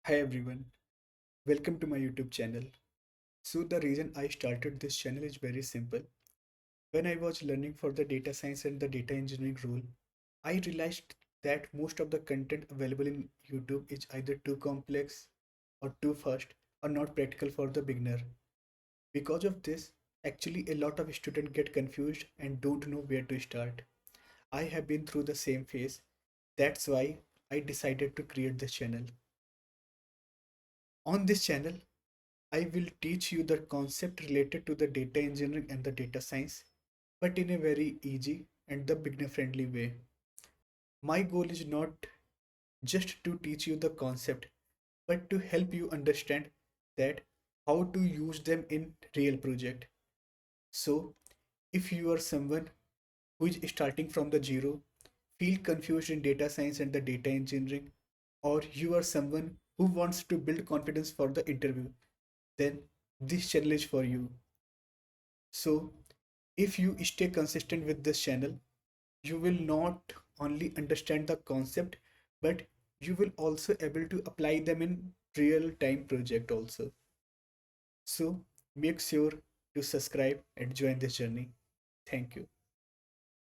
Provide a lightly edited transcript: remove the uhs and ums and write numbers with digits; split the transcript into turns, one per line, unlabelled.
Hi everyone, welcome to my YouTube channel. So the reason I started this channel is very simple. When I was learning for the data science and the data engineering role, I realized that most of the content available in YouTube is either too complex or too fast or not practical for the beginner. Because of this, actually a lot of students get confused and don't know where to start. I have been through the same phase. That's why I decided to create this channel. On this channel, I will teach you the concept related to the data engineering and the data science, but in a very easy and the beginner friendly way. My goal is not just to teach you the concept, but to help you understand that how to use them in real project. So, if you are someone who is starting from the zero, feel confused in data science and the data engineering, or you are someone who wants to build confidence for the interview, then this channel is for you. So, if you stay consistent with this channel, you will not only understand the concept, but you will also able to apply them in real time project also. So make sure to subscribe and join this journey. Thank you.